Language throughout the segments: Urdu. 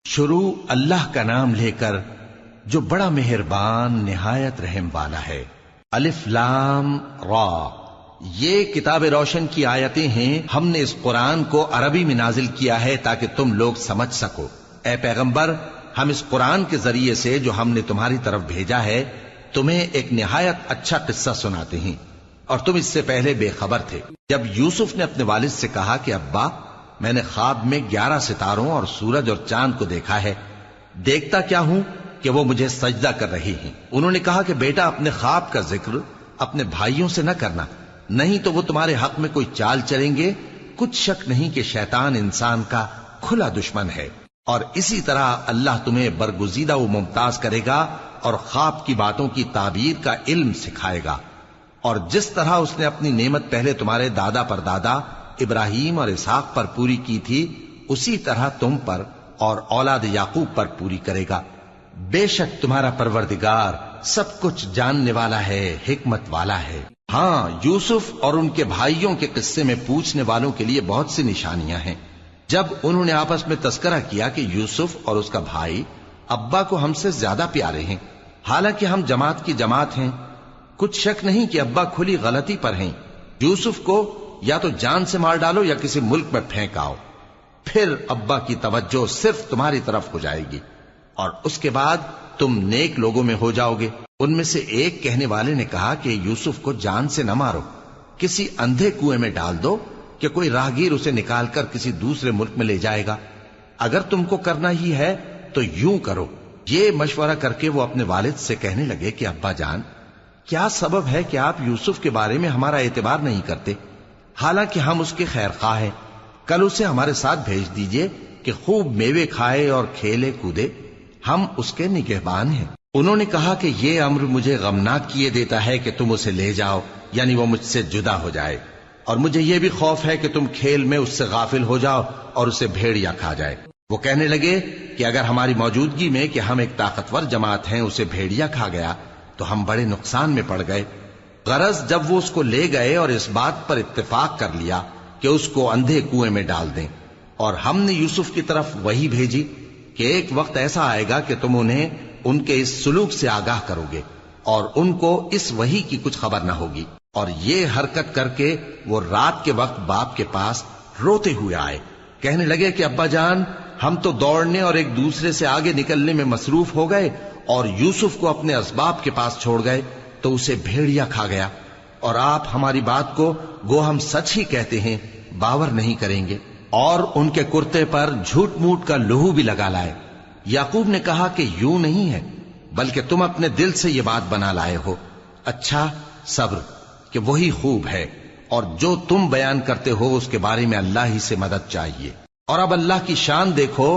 شروع اللہ کا نام لے کر جو بڑا مہربان نہایت رحم والا ہے۔ الف لام را، یہ کتاب روشن کی آیتیں ہیں۔ ہم نے اس قرآن کو عربی میں نازل کیا ہے تاکہ تم لوگ سمجھ سکو۔ اے پیغمبر، ہم اس قرآن کے ذریعے سے جو ہم نے تمہاری طرف بھیجا ہے تمہیں ایک نہایت اچھا قصہ سناتے ہیں، اور تم اس سے پہلے بے خبر تھے۔ جب یوسف نے اپنے والد سے کہا کہ ابا، میں نے خواب میں 11 ستاروں اور سورج اور چاند کو دیکھا ہے، دیکھتا کیا ہوں کہ وہ مجھے سجدہ کر رہی ہیں۔ انہوں نے کہا کہ بیٹا، اپنے خواب کا ذکر اپنے بھائیوں سے نہ کرنا، نہیں تو وہ تمہارے حق میں کوئی چال چلیں گے۔ کچھ شک نہیں کہ شیطان انسان کا کھلا دشمن ہے، اور اسی طرح اللہ تمہیں برگزیدہ و ممتاز کرے گا اور خواب کی باتوں کی تعبیر کا علم سکھائے گا، اور جس طرح اس نے اپنی نعمت پہلے تمہارے دادا پر دادا ابراہیم اور اسحاق پر پوری کی تھی، اسی طرح تم پر اور اولاد یعقوب پر پوری کرے گا۔ بے شک تمہارا پروردگار سب کچھ جاننے والا ہے، حکمت والا ہے۔ ہاں، یوسف اور ان کے بھائیوں کے قصے میں پوچھنے والوں کے لیے بہت سی نشانیاں ہیں۔ جب انہوں نے آپس میں تذکرہ کیا کہ یوسف اور اس کا بھائی ابا کو ہم سے زیادہ پیارے ہیں، حالانکہ ہم جماعت کی جماعت ہیں، کچھ شک نہیں کہ ابا کھلی غلطی پر ہیں۔ یوسف کو یا تو جان سے مار ڈالو یا کسی ملک میں پھینک آؤ، پھر ابا کی توجہ صرف تمہاری طرف ہو جائے گی، اور اس کے بعد تم نیک لوگوں میں ہو جاؤ گے۔ ان میں سے ایک کہنے والے نے کہا کہ یوسف کو جان سے نہ مارو، کسی اندھے کنویں میں ڈال دو کہ کوئی راہگیر اسے نکال کر کسی دوسرے ملک میں لے جائے گا۔ اگر تم کو کرنا ہی ہے تو یوں کرو۔ یہ مشورہ کر کے وہ اپنے والد سے کہنے لگے کہ ابا جان، کیا سبب ہے کہ آپ یوسف کے بارے میں ہمارا اعتبار نہیں کرتے؟ حالانکہ ہم اس کے خیر خواہ ہیں، کل اسے ہمارے ساتھ بھیج دیجئے کہ خوب میوے کھائے اور کھیلے کودے، ہم اس کے نگہبان ہیں۔ انہوں نے کہا کہ یہ امر مجھے غمناک کیے دیتا ہے کہ تم اسے لے جاؤ، یعنی وہ مجھ سے جدا ہو جائے، اور مجھے یہ بھی خوف ہے کہ تم کھیل میں اس سے غافل ہو جاؤ اور اسے بھیڑیا کھا جائے۔ وہ کہنے لگے کہ اگر ہماری موجودگی میں کہ ہم ایک طاقتور جماعت ہیں اسے بھیڑیا کھا گیا تو ہم بڑے نقصان میں پڑ گئے۔ غرض جب وہ اس کو لے گئے اور اس بات پر اتفاق کر لیا کہ اس کو اندھے کنویں میں ڈال دیں، اور ہم نے یوسف کی طرف وحی بھیجی کہ ایک وقت ایسا آئے گا کہ تم انہیں ان کے اس سلوک سے آگاہ کرو گے، اور ان کو اس وحی کی کچھ خبر نہ ہوگی۔ اور یہ حرکت کر کے وہ رات کے وقت باپ کے پاس روتے ہوئے آئے، کہنے لگے کہ ابا جان، ہم تو دوڑنے اور ایک دوسرے سے آگے نکلنے میں مصروف ہو گئے اور یوسف کو اپنے اسباب کے پاس چھوڑ گئے تو اسے بھیڑیا کھا گیا، اور آپ ہماری بات کو گو ہم سچ ہی کہتے ہیں باور نہیں کریں گے۔ اور ان کے کرتے پر جھوٹ موٹ کا لہو بھی لگا لائے۔ یعقوب نے کہا کہ یوں نہیں ہے، بلکہ تم اپنے دل سے یہ بات بنا لائے ہو۔ اچھا، صبر کہ وہی خوب ہے، اور جو تم بیان کرتے ہو اس کے بارے میں اللہ ہی سے مدد چاہیے۔ اور اب اللہ کی شان دیکھو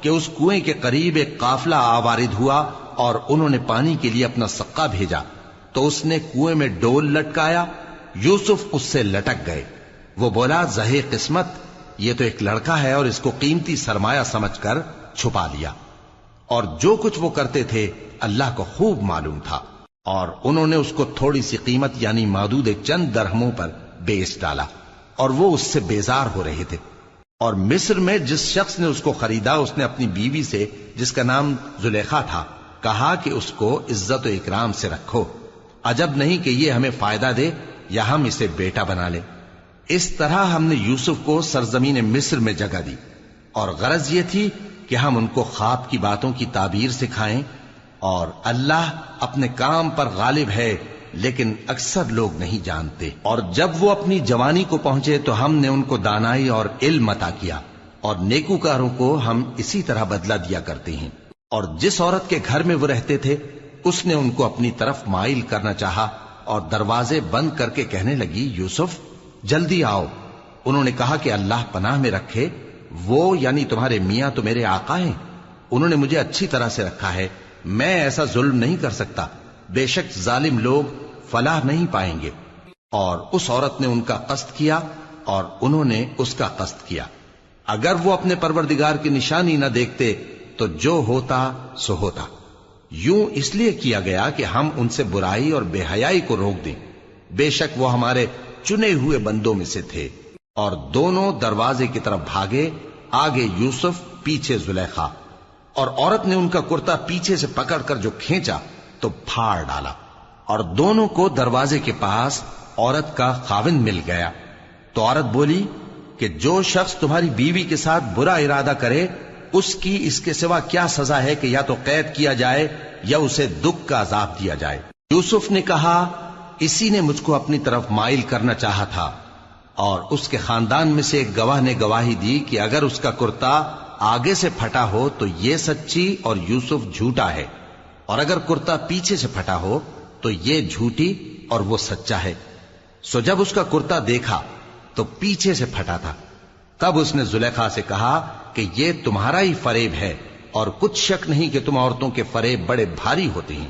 کہ اس کنویں کے قریب ایک قافلہ آوارد ہوا اور انہوں نے پانی کے لیے اپنا سقا بھیجا، تو اس نے کنویں میں ڈول لٹکایا، یوسف اس سے لٹک گئے۔ وہ بولا، زہے قسمت، یہ تو ایک لڑکا ہے، اور اس کو قیمتی سرمایہ سمجھ کر چھپا لیا۔ اور جو کچھ وہ کرتے تھے اللہ کو خوب معلوم تھا، اور انہوں نے اس کو تھوڑی سی قیمت یعنی معدود چند درہموں پر بیچ ڈالا، اور وہ اس سے بیزار ہو رہے تھے۔ اور مصر میں جس شخص نے اس کو خریدا، اس نے اپنی بیوی سے جس کا نام زلیخا تھا کہا کہ اس کو عزت و اکرام سے رکھو، عجب نہیں کہ یہ ہمیں فائدہ دے یا ہم اسے بیٹا بنا لیں۔ اس طرح ہم نے یوسف کو سرزمین مصر میں جگہ دی، اور غرض یہ تھی کہ ہم ان کو خواب کی باتوں کی تعبیر سکھائیں، اور اللہ اپنے کام پر غالب ہے لیکن اکثر لوگ نہیں جانتے۔ اور جب وہ اپنی جوانی کو پہنچے تو ہم نے ان کو دانائی اور علم عطا کیا، اور نیکوکاروں کو ہم اسی طرح بدلہ دیا کرتے ہیں۔ اور جس عورت کے گھر میں وہ رہتے تھے اس نے ان کو اپنی طرف مائل کرنا چاہا، اور دروازے بند کر کے کہنے لگی، یوسف جلدی آؤ۔ انہوں نے کہا کہ اللہ پناہ میں رکھے، وہ یعنی تمہارے میاں تو میرے آقا ہیں، انہوں نے مجھے اچھی طرح سے رکھا ہے، میں ایسا ظلم نہیں کر سکتا، بے شک ظالم لوگ فلاح نہیں پائیں گے۔ اور اس عورت نے ان کا قصد کیا اور انہوں نے اس کا قصد کیا۔ اگر وہ اپنے پروردگار کی نشانی نہ دیکھتے تو جو ہوتا سو ہوتا۔ یوں اس لیے کیا گیا کہ ہم ان سے برائی اور بے حیائی کو روک دیں، بے شک وہ ہمارے چنے ہوئے بندوں میں سے تھے۔ اور دونوں دروازے کی طرف بھاگے، آگے یوسف پیچھے زلیخا، اور عورت نے ان کا کرتا پیچھے سے پکڑ کر جو کھینچا تو پھاڑ ڈالا، اور دونوں کو دروازے کے پاس عورت کا خاوند مل گیا۔ تو عورت بولی کہ جو شخص تمہاری بیوی کے ساتھ برا ارادہ کرے اس کی اس کے سوا کیا سزا ہے کہ یا تو قید کیا جائے یا اسے دکھ کا عذاب دیا جائے۔ یوسف نے کہا اسی نے مجھ کو اپنی طرف مائل کرنا چاہا تھا، اور اس کے خاندان میں سے ایک گواہ نے گواہی دی کہ اگر اس کا کرتا آگے سے پھٹا ہو تو یہ سچی اور یوسف جھوٹا ہے، اور اگر کرتا پیچھے سے پھٹا ہو تو یہ جھوٹی اور وہ سچا ہے۔ سو جب اس کا کرتا دیکھا تو پیچھے سے پھٹا تھا، تب اس نے زلیخا سے کہا کہ یہ تمہارا ہی فریب ہے، اور کچھ شک نہیں کہ تم عورتوں کے فریب بڑے بھاری ہوتے ہیں۔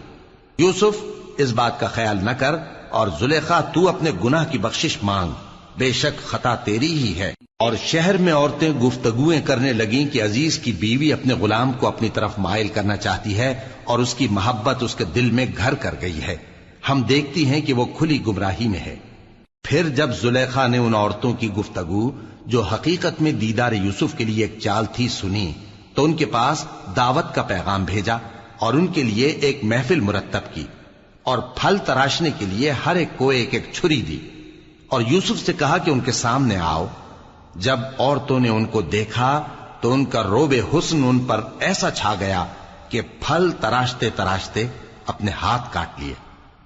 یوسف اس بات کا خیال نہ کر، اور زلیخا تو اپنے گناہ کی بخشش مانگ، بے شک خطا تیری ہی ہے۔ اور شہر میں عورتیں گفتگویں کرنے لگیں کہ عزیز کی بیوی اپنے غلام کو اپنی طرف مائل کرنا چاہتی ہے، اور اس کی محبت اس کے دل میں گھر کر گئی ہے، ہم دیکھتی ہیں کہ وہ کھلی گمراہی میں ہے۔ پھر جب زلیخا نے ان عورتوں کی گفتگو جو حقیقت میں دیدار یوسف کے لیے ایک چال تھی سنی، تو ان کے پاس دعوت کا پیغام بھیجا اور ان کے لیے ایک محفل مرتب کی، اور پھل تراشنے کے لیے ہر ایک کو ایک ایک چھری دی، اور یوسف سے کہا کہ ان کے سامنے آؤ۔ جب عورتوں نے ان کو دیکھا تو ان کا روب حسن ان پر ایسا چھا گیا کہ پھل تراشتے تراشتے اپنے ہاتھ کاٹ لیے،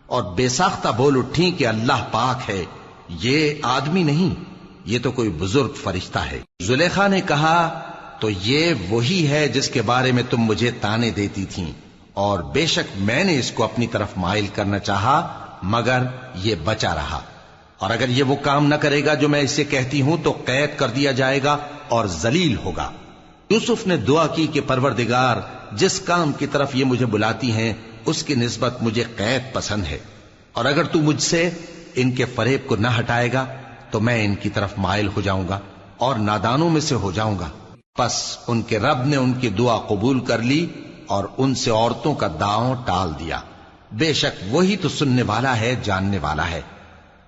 اور بے ساختہ بول اٹھیں کہ اللہ پاک ہے، یہ آدمی نہیں، یہ تو کوئی بزرگ فرشتہ ہے۔ زلیخا نے کہا تو یہ وہی ہے جس کے بارے میں تم مجھے تانے دیتی تھیں، اور بے شک میں نے اس کو اپنی طرف مائل کرنا چاہا مگر یہ بچا رہا، اور اگر یہ وہ کام نہ کرے گا جو میں اسے کہتی ہوں تو قید کر دیا جائے گا اور ذلیل ہوگا۔ یوسف نے دعا کی کہ پروردگار جس کام کی طرف یہ مجھے بلاتی ہیں اس کی نسبت مجھے قید پسند ہے، اور اگر تو مجھ سے ان کے فریب کو نہ ہٹائے گا تو میں ان کی طرف مائل ہو جاؤں گا اور نادانوں میں سے ہو جاؤں گا۔ پس ان کے رب نے ان کی دعا قبول کر لی اور ان سے عورتوں کا داؤں ٹال دیا، بے شک وہی تو سننے والا ہے، جاننے والا ہے۔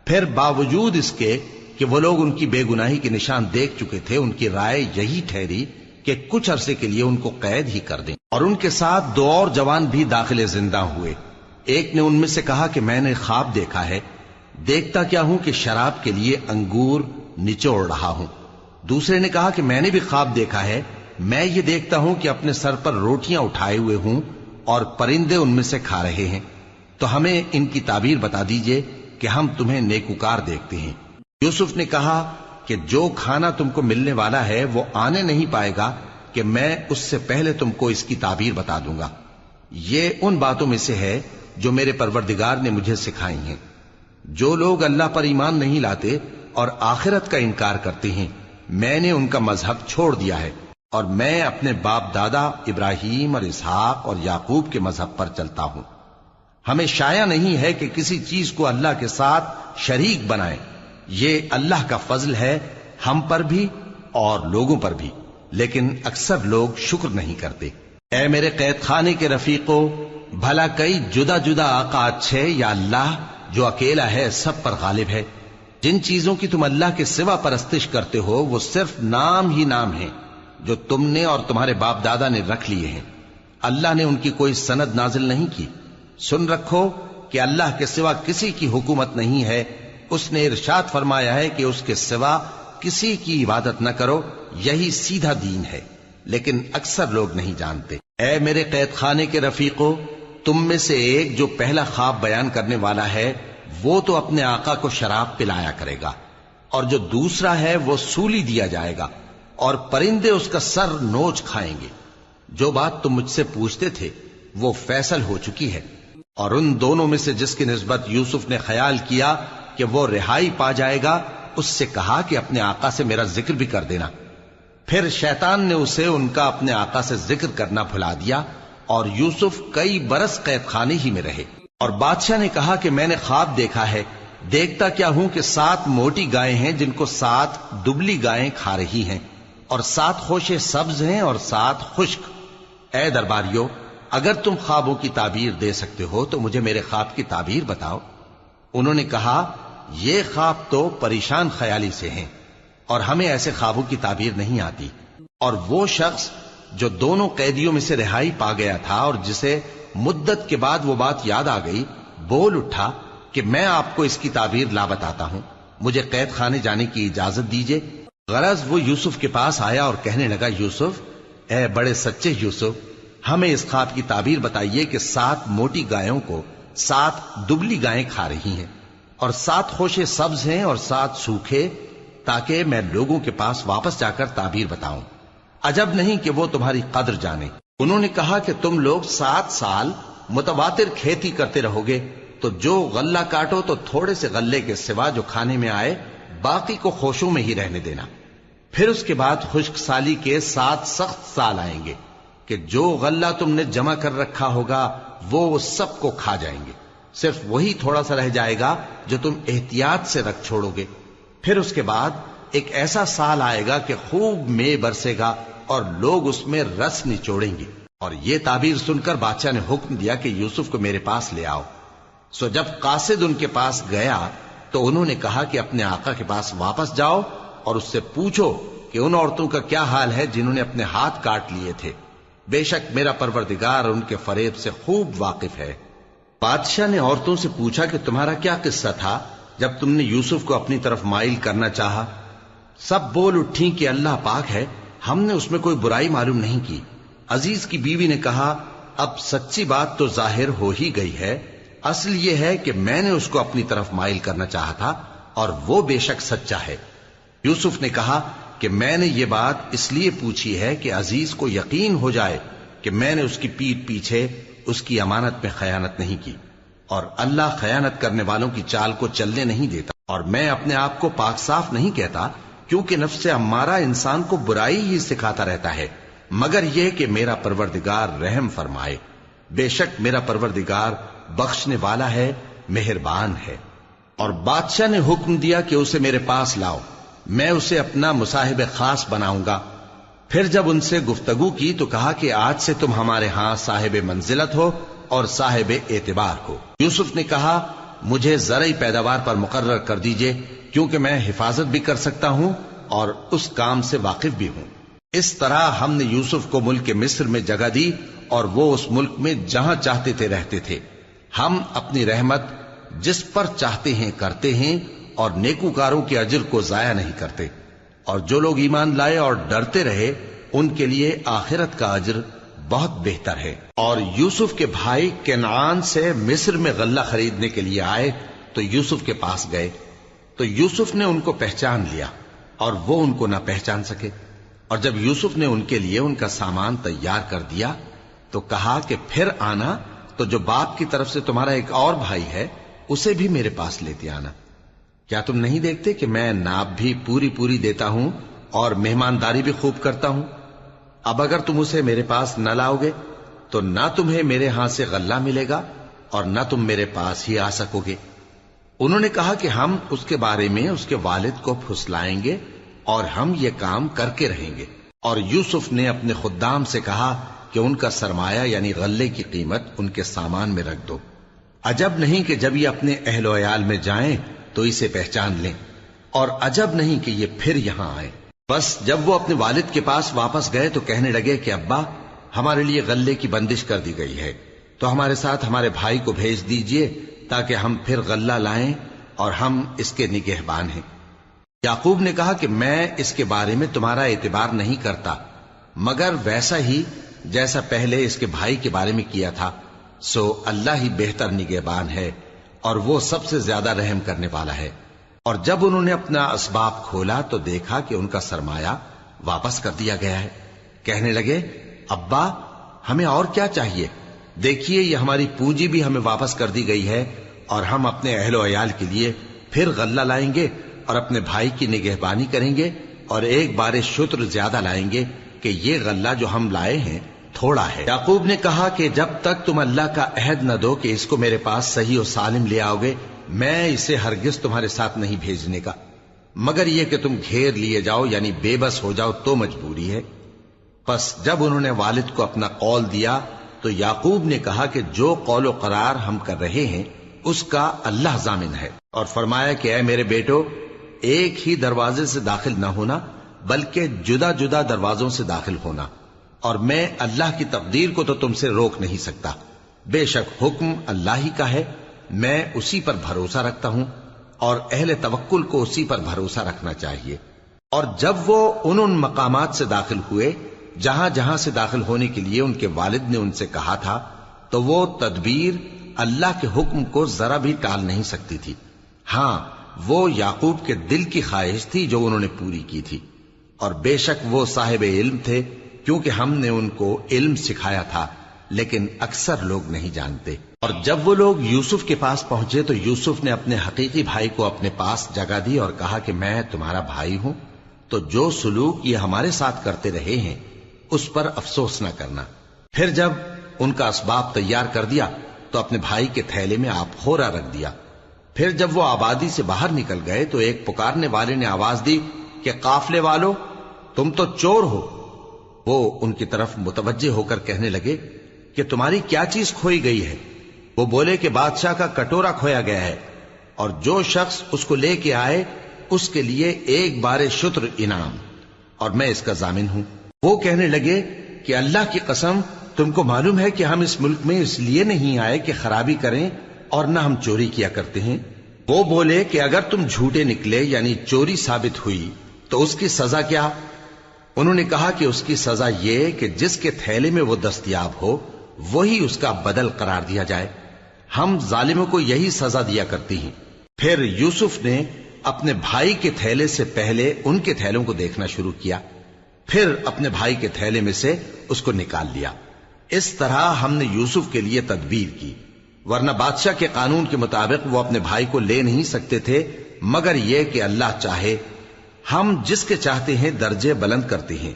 پھر باوجود اس کے کہ وہ لوگ ان کی بے گناہی کے نشان دیکھ چکے تھے، ان کی رائے یہی ٹھہری کہ کچھ عرصے کے لیے ان کو قید ہی کر دیں، اور ان کے ساتھ دو اور جوان بھی داخل زندہ ہوئے۔ ایک نے ان میں سے کہا کہ میں نے خواب دیکھا ہے، دیکھتا کیا ہوں کہ شراب کے لیے انگور نچوڑ رہا ہوں۔ دوسرے نے کہا کہ میں نے بھی خواب دیکھا ہے، میں یہ دیکھتا ہوں کہ اپنے سر پر روٹیاں اٹھائے ہوئے ہوں اور پرندے ان میں سے کھا رہے ہیں، تو ہمیں ان کی تعبیر بتا دیجئے کہ ہم تمہیں نیکوکار دیکھتے ہیں۔ یوسف نے کہا کہ جو کھانا تم کو ملنے والا ہے وہ آنے نہیں پائے گا کہ میں اس سے پہلے تم کو اس کی تعبیر بتا دوں گا۔ یہ ان باتوں میں سے ہے جو میرے پروردگار نے مجھے سکھائی ہیں۔ جو لوگ اللہ پر ایمان نہیں لاتے اور آخرت کا انکار کرتے ہیں، میں نے ان کا مذہب چھوڑ دیا ہے، اور میں اپنے باپ دادا ابراہیم اور اسحاق اور یعقوب کے مذہب پر چلتا ہوں۔ ہمیں شایع نہیں ہے کہ کسی چیز کو اللہ کے ساتھ شریک بنائیں، یہ اللہ کا فضل ہے ہم پر بھی اور لوگوں پر بھی، لیکن اکثر لوگ شکر نہیں کرتے۔ اے میرے قید خانے کے رفیقو، بھلا کئی جدا جدا آقا اچھے یا اللہ جو اکیلا ہے سب پر غالب ہے؟ جن چیزوں کی تم اللہ کے سوا پرستش کرتے ہو وہ صرف نام ہی نام ہیں جو تم نے اور تمہارے باپ دادا نے رکھ لیے ہیں، اللہ نے ان کی کوئی سند نازل نہیں کی۔ سن رکھو کہ اللہ کے سوا کسی کی حکومت نہیں ہے، اس نے ارشاد فرمایا ہے کہ اس کے سوا کسی کی عبادت نہ کرو، یہی سیدھا دین ہے، لیکن اکثر لوگ نہیں جانتے۔ اے میرے قید خانے کے رفیقو، تم میں سے ایک جو پہلا خواب بیان کرنے والا ہے وہ تو اپنے آقا کو شراب پلایا کرے گا، اور جو دوسرا ہے وہ سولی دیا جائے گا، اور پرندے اس کا سر نوچ کھائیں گے۔ جو بات تم مجھ سے پوچھتے تھے وہ فیصل ہو چکی ہے، اور ان دونوں میں سے جس کی نسبت یوسف نے خیال کیا کہ وہ رہائی پا جائے گا، اس سے کہا کہ اپنے آقا سے میرا ذکر بھی کر دینا۔ پھر شیطان نے اسے ان کا اپنے آقا سے ذکر کرنا بھلا دیا، اور یوسف کئی برس قید خانے ہی میں رہے۔ اور بادشاہ نے کہا کہ میں نے خواب دیکھا ہے، دیکھتا کیا ہوں کہ 7 موٹی گائیں ہیں جن کو 7 دبلی گائیں کھا رہی ہیں، اور 7 خوشے سبز ہیں اور 7 خشک۔ اے درباریو، اگر تم خوابوں کی تعبیر دے سکتے ہو تو مجھے میرے خواب کی تعبیر بتاؤ۔ انہوں نے کہا یہ خواب تو پریشان خیالی سے ہیں، اور ہمیں ایسے خوابوں کی تعبیر نہیں آتی۔ اور وہ شخص جو دونوں قیدیوں میں سے رہائی پا گیا تھا اور جسے مدت کے بعد وہ بات یاد آ گئی، بول اٹھا کہ میں آپ کو اس کی تعبیر لا بتاتا ہوں، مجھے قید خانے جانے کی اجازت دیجیے۔ غرض وہ یوسف کے پاس آیا اور کہنے لگا، یوسف، اے بڑے سچے یوسف، ہمیں اس خواب کی تعبیر بتائیے کہ 7 موٹی گایوں کو 7 دبلی گائیں کھا رہی ہیں، اور 7 خوشے سبز ہیں اور 7 سوکھے، تاکہ میں لوگوں کے پاس واپس جا کر تعبیر بتاؤں۔ عجب نہیں کہ وہ تمہاری قدر جانے۔ انہوں نے کہا کہ تم لوگ 7 سال متواتر کھیتی کرتے رہو گے، تو جو غلہ کاٹو تو تھوڑے سے غلے کے سوا جو کھانے میں آئے باقی کو خوشوں میں ہی رہنے دینا۔ پھر اس کے بعد خشک سالی کے 7 سخت سال آئیں گے کہ جو غلہ تم نے جمع کر رکھا ہوگا وہ سب کو کھا جائیں گے، صرف وہی تھوڑا سا رہ جائے گا جو تم احتیاط سے رکھ چھوڑو گے۔ پھر اس کے بعد ایک ایسا سال آئے گا کہ خوب مے برسے گا اور لوگ اس میں رس نچوڑیں گے۔ اور یہ تعبیر سن کر بادشاہ نے حکم دیا کہ یوسف کو میرے پاس لے آؤ۔ سو جب قاصد ان کے پاس گیا تو انہوں نے کہا کہ اپنے آقا کے پاس واپس جاؤ اور اس سے پوچھو کہ ان عورتوں کا کیا حال ہے جنہوں نے اپنے ہاتھ کاٹ لیے تھے، بے شک میرا پروردگار ان کے فریب سے خوب واقف ہے۔ بادشاہ نے عورتوں سے پوچھا کہ تمہارا کیا قصہ تھا جب تم نے یوسف کو اپنی طرف مائل کرنا چاہا؟ سب بول اٹھیں کہ اللہ پاک ہے، ہم نے اس میں کوئی برائی معلوم نہیں کی۔ عزیز کی بیوی نے کہا، اب سچی بات تو ظاہر ہو ہی گئی ہے، اصل یہ ہے کہ میں نے اس کو اپنی طرف مائل کرنا چاہا تھا اور وہ بے شک سچا ہے۔ یوسف نے کہا کہ میں نے یہ بات اس لیے پوچھی ہے کہ عزیز کو یقین ہو جائے کہ میں نے اس کی پیٹھ پیچھے اس کی امانت میں خیانت نہیں کی، اور اللہ خیانت کرنے والوں کی چال کو چلنے نہیں دیتا، اور میں اپنے آپ کو پاک صاف نہیں کہتا، کیونکہ نفس امارہ انسان کو برائی ہی سکھاتا رہتا ہے، مگر یہ کہ میرا پروردگار رحم فرمائے، بے شک میرا پروردگار بخشنے والا ہے، مہربان ہے۔ اور بادشاہ نے حکم دیا کہ اسے میرے پاس لاؤ، میں اسے اپنا مصاحب خاص بناؤں گا۔ پھر جب ان سے گفتگو کی تو کہا کہ آج سے تم ہمارے ہاں صاحب منزلت ہو اور صاحب اعتبار ہو۔ یوسف نے کہا، مجھے زرعی پیداوار پر مقرر کر دیجئے، کیونکہ میں حفاظت بھی کر سکتا ہوں اور اس کام سے واقف بھی ہوں۔ اس طرح ہم نے یوسف کو ملک مصر میں جگہ دی اور وہ اس ملک میں جہاں چاہتے تھے رہتے تھے۔ ہم اپنی رحمت جس پر چاہتے ہیں کرتے ہیں اور نیکوکاروں کے اجر کو ضائع نہیں کرتے، اور جو لوگ ایمان لائے اور ڈرتے رہے ان کے لیے آخرت کا اجر بہت بہتر ہے۔ اور یوسف کے بھائی کنعان سے مصر میں غلہ خریدنے کے لیے آئے تو یوسف کے پاس گئے، تو یوسف نے ان کو پہچان لیا اور وہ ان کو نہ پہچان سکے۔ اور جب یوسف نے ان کے لیے ان کا سامان تیار کر دیا تو کہا کہ پھر آنا تو جو باپ کی طرف سے تمہارا ایک اور بھائی ہے اسے بھی میرے پاس لیتے آنا۔ کیا تم نہیں دیکھتے کہ میں ناب بھی پوری پوری دیتا ہوں اور مہمانداری بھی خوب کرتا ہوں؟ اب اگر تم اسے میرے پاس نہ لاؤ گے تو نہ تمہیں میرے ہاں سے غلہ ملے گا اور نہ تم میرے پاس ہی آ سکو گے۔ انہوں نے کہا کہ ہم اس کے بارے میں اس کے والد کو پھسلائیں گے اور ہم یہ کام کر کے رہیں گے۔ اور یوسف نے اپنے خدام سے کہا کہ ان کا سرمایہ یعنی غلے کی قیمت ان کے سامان میں رکھ دو۔ عجب نہیں کہ جب یہ اپنے اہل و عیال میں جائیں تو اسے پہچان لیں، اور عجب نہیں کہ یہ پھر یہاں آئیں۔ بس جب وہ اپنے والد کے پاس واپس گئے تو کہنے لگے کہ ابا، ہمارے لیے غلے کی بندش کر دی گئی ہے، تو ہمارے ساتھ ہمارے بھائی کو بھیج دیجئے تاکہ ہم پھر غلہ لائیں اور ہم اس کے نگہبان ہیں۔ یعقوب نے کہا کہ میں اس کے بارے میں تمہارا اعتبار نہیں کرتا، مگر ویسا ہی جیسا پہلے اس کے بھائی کے بارے میں کیا تھا، سو اللہ ہی بہتر نگہبان ہے اور وہ سب سے زیادہ رحم کرنے والا ہے۔ اور جب انہوں نے اپنا اسباب کھولا تو دیکھا کہ ان کا سرمایہ واپس کر دیا گیا ہے۔ کہنے لگے، ابا ہمیں اور کیا چاہیے؟ دیکھیے یہ ہماری پونجی بھی ہمیں واپس کر دی گئی ہے، اور ہم اپنے اہل و عیال کے لیے پھر غلہ لائیں گے اور اپنے بھائی کی نگہبانی کریں گے، اور ایک بار شتر زیادہ لائیں گے کہ یہ غلہ جو ہم لائے ہیں تھوڑا ہے۔ یعقوب نے کہا کہ جب تک تم اللہ کا عہد نہ دو کہ اس کو میرے پاس صحیح و سالم لے آؤ گے، میں اسے ہرگز تمہارے ساتھ نہیں بھیجنے کا، مگر یہ کہ تم گھیر لیے جاؤ یعنی بے بس ہو جاؤ تو مجبوری ہے۔ پس جب انہوں نے والد کو اپنا قول دیا تو یعقوب نے کہا کہ جو قول و قرار ہم کر رہے ہیں اس کا اللہ ضامن ہے، اور فرمایا کہ اے میرے بیٹو، ایک ہی دروازے سے داخل نہ ہونا بلکہ جدا جدا دروازوں سے داخل ہونا، اور میں اللہ کی تقدیر کو تو تم سے روک نہیں سکتا. بے شک حکم اللہ ہی کا ہے، میں اسی پر بھروسہ رکھتا ہوں، اور اہل توکل کو اسی پر بھروسہ رکھنا چاہیے. اور جب وہ ان مقامات سے داخل ہوئے جہاں جہاں سے داخل ہونے کے لیے ان کے والد نے ان سے کہا تھا، تو وہ تدبیر اللہ کے حکم کو ذرا بھی ٹال نہیں سکتی تھی. ہاں، وہ یعقوب کے دل کی خواہش تھی جو انہوں نے پوری کی تھی، اور بے شک وہ صاحب علم تھے، کیونکہ ہم نے ان کو علم سکھایا تھا، لیکن اکثر لوگ نہیں جانتے. اور جب وہ لوگ یوسف کے پاس پہنچے تو یوسف نے اپنے حقیقی بھائی کو اپنے پاس جگہ دی اور کہا کہ میں تمہارا بھائی ہوں، تو جو سلوک یہ ہمارے ساتھ کرتے رہے ہیں اس پر افسوس نہ کرنا. پھر جب ان کا اسباب تیار کر دیا تو اپنے بھائی کے تھیلے میں آپ خورا رکھ دیا. پھر جب وہ آبادی سے باہر نکل گئے تو ایک پکارنے والے نے آواز دی کہ قافلے والو، تم تو چور ہو. وہ ان کی طرف متوجہ ہو کر کہنے لگے کہ تمہاری کیا چیز کھوئی گئی ہے؟ وہ بولے کہ بادشاہ کا کٹورا کھویا گیا ہے، اور جو شخص اس کو لے کے آئے اس کے لیے ایک بار شتر انعام، اور میں اس کا ضامن ہوں. وہ کہنے لگے کہ اللہ کی قسم، تم کو معلوم ہے کہ ہم اس ملک میں اس لیے نہیں آئے کہ خرابی کریں، اور نہ ہم چوری کیا کرتے ہیں. وہ بولے کہ اگر تم جھوٹے نکلے یعنی چوری ثابت ہوئی تو اس کی سزا کیا؟ انہوں نے کہا کہ اس کی سزا یہ کہ جس کے تھیلے میں وہ دستیاب ہو وہی اس کا بدل قرار دیا جائے. ہم ظالموں کو یہی سزا دیا کرتی ہیں. پھر یوسف نے اپنے بھائی کے تھیلے سے پہلے ان کے تھیلوں کو دیکھنا شروع کیا، پھر اپنے بھائی کے تھیلے میں سے اس کو نکال لیا. اس طرح ہم نے یوسف کے لیے تدبیر کی، ورنہ بادشاہ کے قانون کے مطابق وہ اپنے بھائی کو لے نہیں سکتے تھے مگر یہ کہ اللہ چاہے. ہم جس کے چاہتے ہیں درجے بلند کرتے ہیں،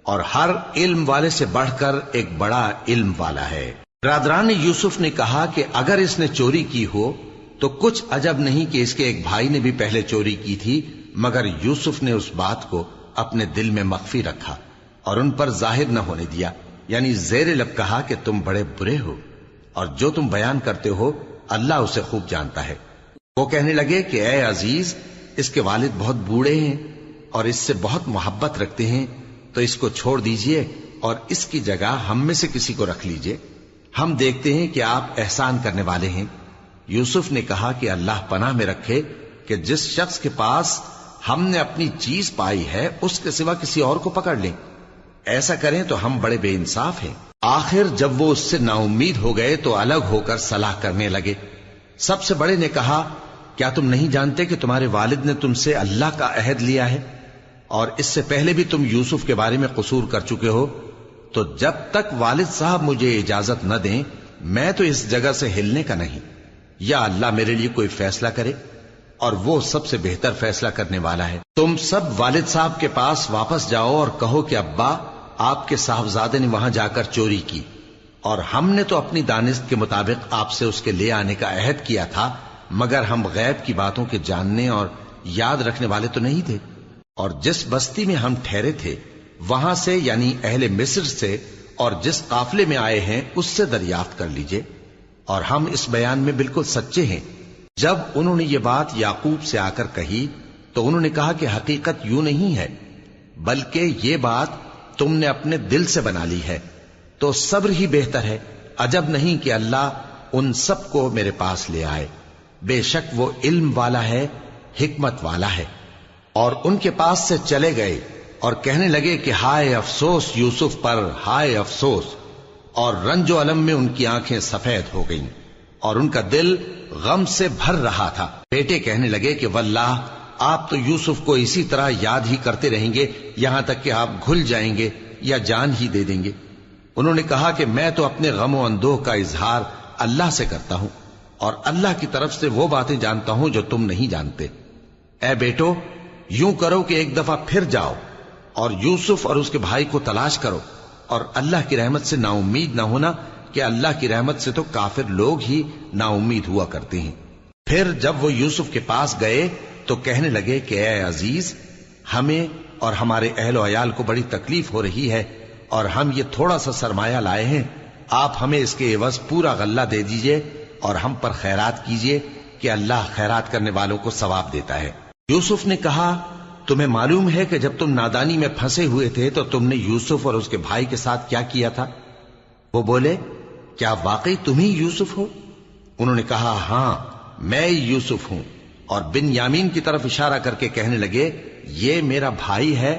اور ہر علم والے سے بڑھ کر ایک بڑا علم والا ہے. برادران یوسف نے کہا کہ اگر اس نے چوری کی ہو تو کچھ عجب نہیں کہ اس کے ایک بھائی نے بھی پہلے چوری کی تھی، مگر یوسف نے اس بات کو اپنے دل میں مخفی رکھا اور ان پر ظاہر نہ ہونے دیا، یعنی زیر لب کہا کہ تم بڑے برے ہو، اور جو تم بیان کرتے ہو اللہ اسے خوب جانتا ہے. وہ کہنے لگے کہ اے عزیز، اس کے والد بہت بوڑھے ہیں اور اس سے بہت محبت رکھتے ہیں، تو اس کو چھوڑ دیجئے اور اس کی جگہ ہم میں سے کسی کو رکھ لیجئے، ہم دیکھتے ہیں کہ آپ احسان کرنے والے ہیں. یوسف نے کہا کہ اللہ پناہ میں رکھے کہ جس شخص کے پاس ہم نے اپنی چیز پائی ہے اس کے سوا کسی اور کو پکڑ لیں، ایسا کریں تو ہم بڑے بے انصاف ہیں. آخر جب وہ اس سے نا امید ہو گئے تو الگ ہو کر صلاح کرنے لگے. سب سے بڑے نے کہا کیا تم نہیں جانتے کہ تمہارے والد نے تم سے اللہ کا عہد لیا ہے، اور اس سے پہلے بھی تم یوسف کے بارے میں قصور کر چکے ہو، تو جب تک والد صاحب مجھے اجازت نہ دیں میں تو اس جگہ سے ہلنے کا نہیں، یا اللہ میرے لیے کوئی فیصلہ کرے، اور وہ سب سے بہتر فیصلہ کرنے والا ہے. تم سب والد صاحب کے پاس واپس جاؤ اور کہو کہ ابا، آپ کے صاحبزادے نے وہاں جا کر چوری کی، اور ہم نے تو اپنی دانست کے مطابق آپ سے اس کے لے آنے کا عہد کیا تھا، مگر ہم غیب کی باتوں کے جاننے اور یاد رکھنے والے تو نہیں تھے. اور جس بستی میں ہم ٹھہرے تھے وہاں سے یعنی اہل مصر سے اور جس قافلے میں آئے ہیں اس سے دریافت کر لیجئے، اور ہم اس بیان میں بالکل سچے ہیں. جب انہوں نے یہ بات یعقوب سے آ کر کہی تو انہوں نے کہا کہ حقیقت یوں نہیں ہے، بلکہ یہ بات تم نے اپنے دل سے بنا لی ہے، تو صبر ہی بہتر ہے. عجب نہیں کہ اللہ ان سب کو میرے پاس لے آئے، بے شک وہ علم والا ہے، حکمت والا ہے. اور ان کے پاس سے چلے گئے اور کہنے لگے کہ ہائے افسوس یوسف پر، ہائے افسوس. اور رنج و الم میں ان کی آنکھیں سفید ہو گئیں اور ان کا دل غم سے بھر رہا تھا. بیٹے کہنے لگے کہ واللہ آپ تو یوسف کو اسی طرح یاد ہی کرتے رہیں گے یہاں تک کہ آپ گھل جائیں گے یا جان ہی دے دیں گے. انہوں نے کہا کہ میں تو اپنے غم و اندوہ کا اظہار اللہ سے کرتا ہوں، اور اللہ کی طرف سے وہ باتیں جانتا ہوں جو تم نہیں جانتے. اے بیٹو، یوں کرو کہ ایک دفعہ پھر جاؤ اور یوسف اور اس کے بھائی کو تلاش کرو، اور اللہ کی رحمت سے نا امید نہ ہونا کہ اللہ کی رحمت سے تو کافر لوگ ہی نا امید ہوا کرتے ہیں. پھر جب وہ یوسف کے پاس گئے تو کہنے لگے کہ اے عزیز، ہمیں اور ہمارے اہل و عیال کو بڑی تکلیف ہو رہی ہے، اور ہم یہ تھوڑا سا سرمایہ لائے ہیں، آپ ہمیں اس کے عوض پورا غلہ دے دیجئے اور ہم پر خیرات کیجئے کہ اللہ خیرات کرنے والوں کو ثواب دیتا ہے. یوسف نے کہا تمہیں معلوم ہے کہ جب تم نادانی میں پھنسے ہوئے تھے تو تم نے یوسف اور اس کے بھائی کے ساتھ کیا کیا تھا؟ وہ بولے کیا واقعی تم ہی یوسف ہو؟ انہوں نے کہا ہاں میں یوسف ہوں، اور بن یامین کی طرف اشارہ کر کے کہنے لگے یہ میرا بھائی ہے،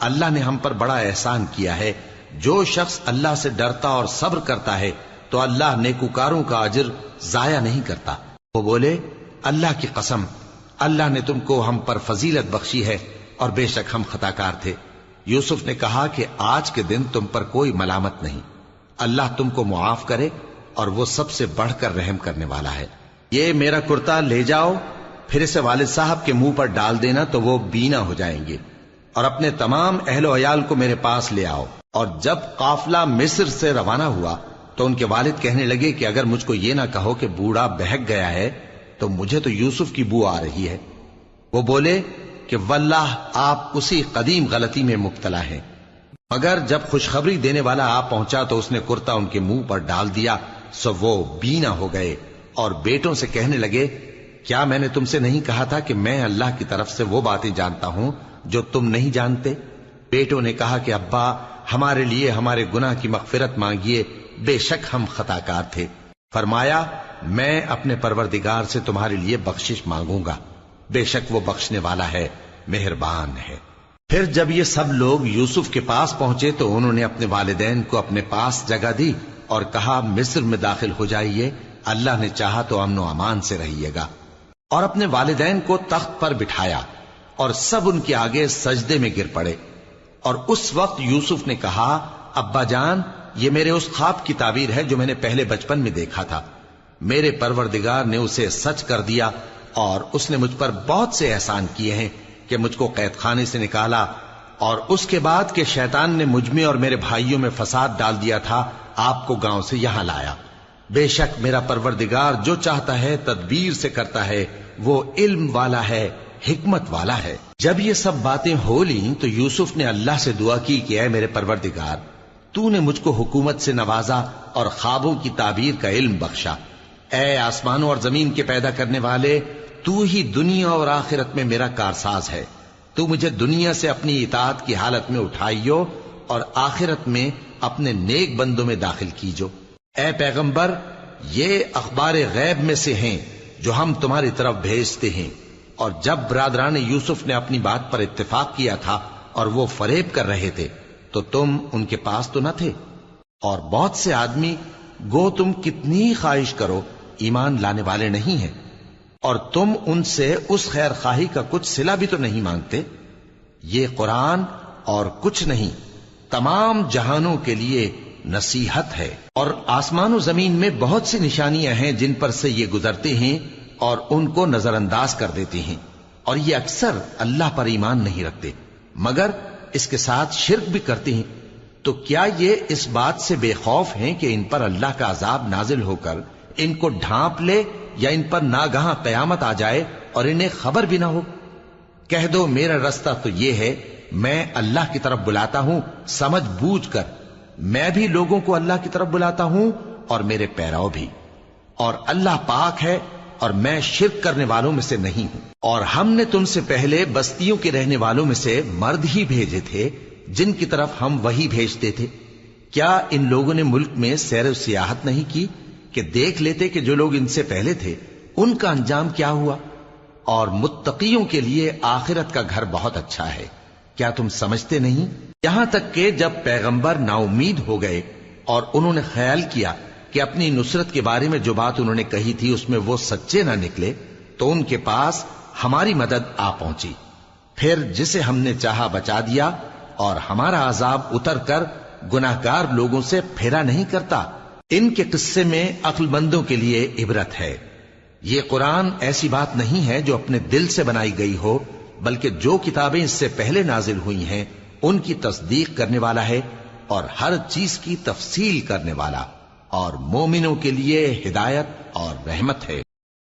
اللہ نے ہم پر بڑا احسان کیا ہے، جو شخص اللہ سے ڈرتا اور صبر کرتا ہے تو اللہ نیکوکاروں کا اجر ضائع نہیں کرتا۔ وہ بولے اللہ کی قسم اللہ نے تم کو ہم پر فضیلت بخشی ہے اور بے شک ہم خطا کار تھے۔ یوسف نے کہا کہ آج کے دن تم پر کوئی ملامت نہیں، اللہ تم کو معاف کرے اور وہ سب سے بڑھ کر رحم کرنے والا ہے۔ یہ میرا کرتا لے جاؤ، پھر اسے والد صاحب کے منہ پر ڈال دینا تو وہ بینا ہو جائیں گے، اور اپنے تمام اہل و عیال کو میرے پاس لے آؤ۔ اور جب قافلہ مصر سے روانہ ہوا تو ان کے والد کہنے لگے کہ اگر مجھ کو یہ نہ کہو کہ بوڑھا بہک گیا ہے تو مجھے تو یوسف کی بو آ رہی ہے۔ وہ بولے کہ واللہ آپ اسی قدیم غلطی میں مبتلا ہیں۔ مگر جب خوشخبری دینے والا آ پہنچا تو اس نے کرتا ان کے منہ پر ڈال دیا، سو وہ بینا ہو گئے، اور بیٹوں سے کہنے لگے کیا میں نے تم سے نہیں کہا تھا کہ میں اللہ کی طرف سے وہ باتیں جانتا ہوں جو تم نہیں جانتے؟ بیٹوں نے کہا کہ ابا ہمارے لیے ہمارے گناہ کی مغفرت مانگیے، بے شک ہم خطا کار تھے۔ فرمایا میں اپنے پروردگار سے تمہارے لیے بخشش مانگوں گا، بے شک وہ بخشنے والا ہے، مہربان ہے۔ پھر جب یہ سب لوگ یوسف کے پاس پہنچے تو انہوں نے اپنے والدین کو اپنے پاس جگہ دی اور کہا مصر میں داخل ہو جائیے، اللہ نے چاہا تو امن و امان سے رہیے گا۔ اور اپنے والدین کو تخت پر بٹھایا اور سب ان کے آگے سجدے میں گر پڑے۔ اور اس وقت یوسف نے کہا ابا جان یہ میرے اس خواب کی تعبیر ہے جو میں نے پہلے بچپن میں دیکھا تھا، میرے پروردگار نے اسے سچ کر دیا اور اس نے مجھ پر بہت سے احسان کیے ہیں کہ مجھ کو قید خانے سے نکالا، اور اس کے بعد کہ شیطان نے مجھ میں اور میرے بھائیوں میں فساد ڈال دیا تھا آپ کو گاؤں سے یہاں لایا۔ بے شک میرا پروردگار جو چاہتا ہے تدبیر سے کرتا ہے، وہ علم والا ہے، حکمت والا ہے۔ جب یہ سب باتیں ہو لیں تو یوسف نے اللہ سے دعا کی کہ اے میرے پروردگار تو نے مجھ کو حکومت سے نوازا اور خوابوں کی تعبیر کا علم بخشا۔ اے آسمانوں اور زمین کے پیدا کرنے والے، تو ہی دنیا اور آخرت میں میرا کارساز ہے، تو مجھے دنیا سے اپنی اطاعت کی حالت میں اٹھائیو اور آخرت میں اپنے نیک بندوں میں داخل کیجو۔ اے پیغمبر یہ اخبار غیب میں سے ہیں جو ہم تمہاری طرف بھیجتے ہیں۔ اور جب برادران یوسف نے اپنی بات پر اتفاق کیا تھا اور وہ فریب کر رہے تھے تو تم ان کے پاس تو نہ تھے، اور بہت سے آدمی گو تم کتنی خواہش کرو ایمان لانے والے نہیں ہیں، اور تم ان سے اس خیر خواہی کا کچھ صلہ بھی تو نہیں مانگتے۔ یہ قرآن اور کچھ نہیں تمام جہانوں کے لیے نصیحت ہے، اور آسمان و زمین میں بہت سی نشانیاں ہیں جن پر سے یہ گزرتے ہیں اور ان کو نظر انداز کر دیتے ہیں، اور یہ اکثر اللہ پر ایمان نہیں رکھتے مگر اس کے ساتھ شرک بھی کرتے ہیں۔ تو کیا یہ اس بات سے بے خوف ہیں کہ ان پر اللہ کا عذاب نازل ہو کر ان کو ڈھانپ لے، یا ان پر ناگہاں قیامت آ جائے اور انہیں خبر بھی نہ ہو؟ کہہ دو میرا رستہ تو یہ ہے، میں اللہ کی طرف بلاتا ہوں سمجھ بوجھ کر، میں بھی لوگوں کو اللہ کی طرف بلاتا ہوں اور میرے پیراؤ بھی، اور اللہ پاک ہے اور میں شرک کرنے والوں میں سے نہیں ہوں۔ اور ہم نے تم سے پہلے بستیوں کے رہنے والوں میں سے مرد ہی بھیجے تھے جن کی طرف ہم وہی بھیجتے تھے۔ کیا ان لوگوں نے ملک میں سیر و سیاحت نہیں کی کہ دیکھ لیتے کہ جو لوگ ان سے پہلے تھے ان کا انجام کیا ہوا؟ اور متقیوں کے لیے آخرت کا گھر بہت اچھا ہے، کیا تم سمجھتے نہیں؟ یہاں تک کہ جب پیغمبر نا امید ہو گئے اور انہوں نے خیال کیا کہ اپنی نصرت کے بارے میں جو بات انہوں نے کہی تھی اس میں وہ سچے نہ نکلے، تو ان کے پاس ہماری مدد آ پہنچی، پھر جسے ہم نے چاہا بچا دیا، اور ہمارا عذاب اتر کر گناہگار لوگوں سے پھیرا نہیں کرتا۔ ان کے قصے میں عقل مندوں کے لیے عبرت ہے۔ یہ قرآن ایسی بات نہیں ہے جو اپنے دل سے بنائی گئی ہو، بلکہ جو کتابیں اس سے پہلے نازل ہوئی ہیں ان کی تصدیق کرنے والا ہے اور ہر چیز کی تفصیل کرنے والا، اور مومنوں کے لیے ہدایت اور رحمت ہے۔